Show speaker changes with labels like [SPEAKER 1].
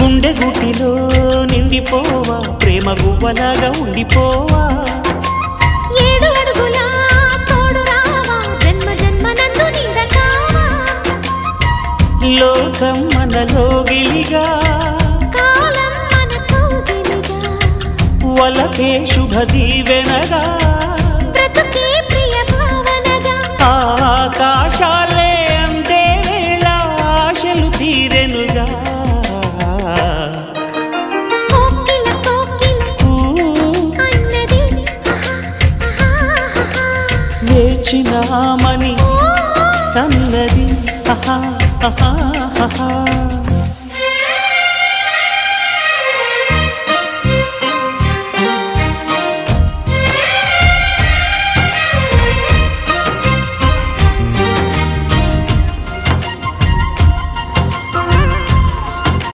[SPEAKER 1] గుండె గుటిలో నిండిపోవా ప్రేమ గువ్వలాగా ఉండిపోవా
[SPEAKER 2] ఏడు అడుగుల తోడు రావా జన్మ జన్మ నందు నీడకావా
[SPEAKER 1] లోకం మనలో గిలిగా
[SPEAKER 2] కాలం మనతో గిలిగా
[SPEAKER 1] వలకే శుభ దీవెనగా
[SPEAKER 2] బ్రతుకే ప్రియ భావనగా
[SPEAKER 1] ఆకాశాలే అందే వేళ ఆశలు తీరెనుగా
[SPEAKER 2] కోకిల కోకిల అన్నది
[SPEAKER 1] వేచినామని అన్నది